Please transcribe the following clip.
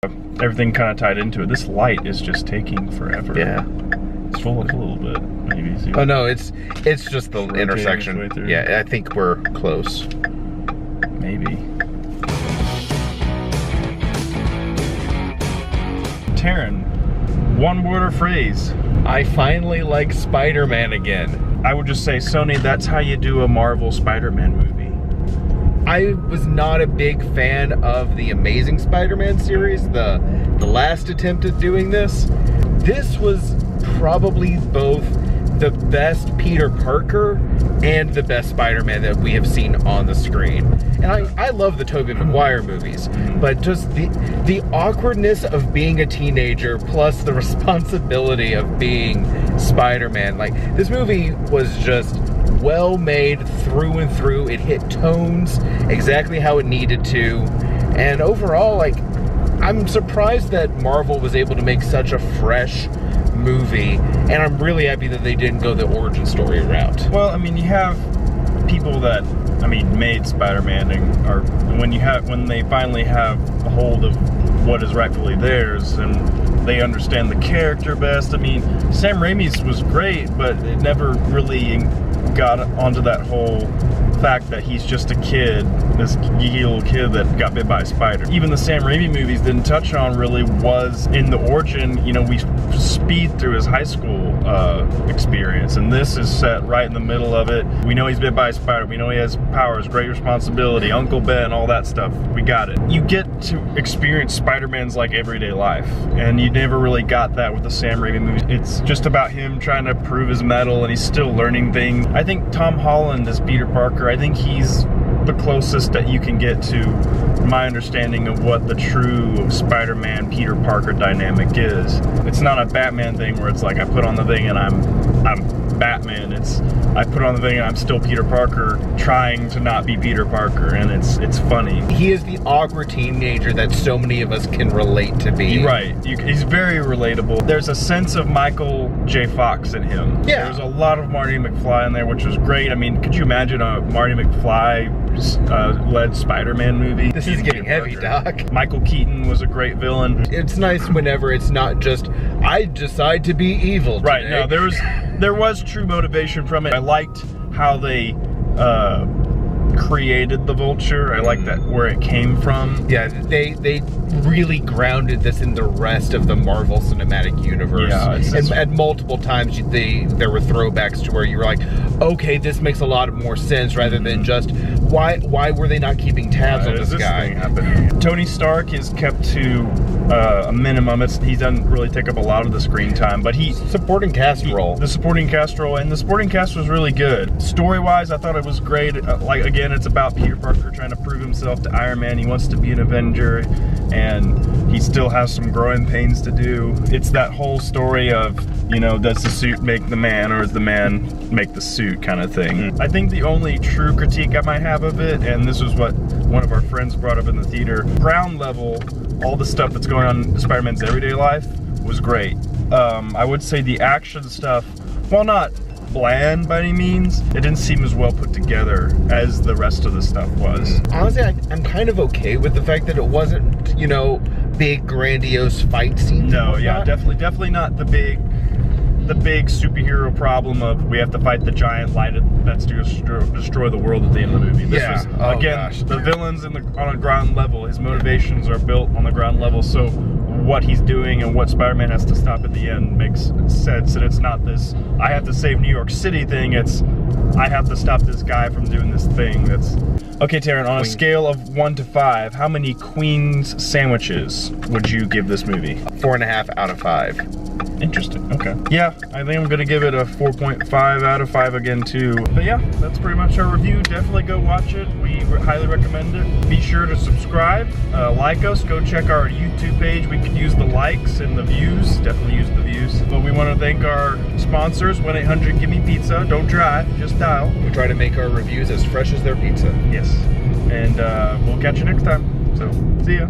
everything kind of tied into it. This light is just taking forever. Yeah. Let's roll up a little bit, maybe. See oh no, it's just the intersection. Yeah, I think we're close. Maybe. Terran, one word or phrase. I finally like Spider-Man again. I would just say, Sony, that's how you do a Marvel Spider-Man movie. I was not a big fan of the Amazing Spider-Man series, the last attempt at doing this. This was probably both the best Peter Parker and the best Spider-Man that we have seen on the screen. And I love the Tobey Maguire movies, but just the awkwardness of being a teenager plus the responsibility of being Spider-Man. Like, this movie was just well made through and through. It hit tones exactly how it needed to. And overall, like, I'm surprised that Marvel was able to make such a fresh movie, and I'm really happy that they didn't go the origin story route. Well, I mean, you have people that, I mean, made Spider-Man, and are when they finally have a hold of what is rightfully theirs, and they understand the character best. I mean, Sam Raimi's was great, but it never really got onto that whole fact that he's just a kid, this geeky little kid that got bit by a spider. Even the Sam Raimi movies didn't touch on really was in the origin, you know, we speed through his high school experience, and this is set right in the middle of it. We know he's bit by a spider, we know he has powers, great responsibility, Uncle Ben, all that stuff, we got it. You get to experience Spider-Man's like everyday life, and you never really got that with the Sam Raimi movies. It's just about him trying to prove his mettle, and he's still learning things. I think Tom Holland as Peter Parker, I think he's the closest that you can get to my understanding of what the true Spider-Man Peter Parker dynamic is. It's not a Batman thing where it's like I put on the thing and I'm Batman. It's I put on the thing and I'm still Peter Parker trying to not be Peter Parker, and it's funny. He is the awkward teenager that so many of us can relate to be. Right. He's very relatable. There's a sense of Michael J. Fox in him. Yeah. There's a lot of Marty McFly in there, which was great. I mean, could you imagine a Marty McFly led Spider-Man movie? This is getting heavy, Doc. Michael Keaton was a great villain. It's nice whenever it's not just, I decide to be evil today. Right, no, there was true motivation from it. I liked how they created the Vulture. I like that where it came from. Yeah, they really grounded this in the rest of the Marvel Cinematic Universe. Yeah, and at multiple times there were throwbacks to where you were like, okay, this makes a lot more sense, rather than just why were they not keeping tabs on this guy? Tony Stark is kept to a minimum. He doesn't really take up a lot of the screen time, but supporting cast role. The supporting cast role, and the supporting cast was really good. Story-wise, I thought it was great. Like, again, it's about Peter Parker trying to prove himself to Iron Man. He wants to be an Avenger, and he still has some growing pains to do. It's that whole story of, you know, does the suit make the man, or does the man make the suit kind of thing. I think the only true critique I might have of it, and this was what one of our friends brought up in the theater, ground level, all the stuff that's going on in Spider-Man's everyday life was great. I would say the action stuff, while not bland by any means, it didn't seem as well put together as the rest of the stuff was. Honestly, I'm kind of okay with the fact that it wasn't, you know, big grandiose fight scenes. No, yeah, definitely not the big superhero problem of we have to fight the giant light that's to destroy the world at the end of the movie. This was, again, the villains on a ground level, his motivations are built on the ground level, so what he's doing and what Spider-Man has to stop at the end makes sense, and it's not this I have to save New York City thing, it's I have to stop this guy from doing this thing. That's okay. Terran, on a scale of 1 to 5, how many Queen's sandwiches would you give this movie? 4.5 out of 5. Interesting. Okay. Yeah, I think I'm gonna give it a 4.5 out of 5 again too. But yeah, that's pretty much our review. Definitely go watch it. We highly recommend it. Be sure to subscribe, like us, go check our YouTube page. We could use the likes and the views. Definitely use the views. But we want to thank our sponsors, 1-800-GIVE-ME-PIZZA. Don't drive, just dial. We try to make our reviews as fresh as their pizza. Yes. And we'll catch you next time. So, see ya.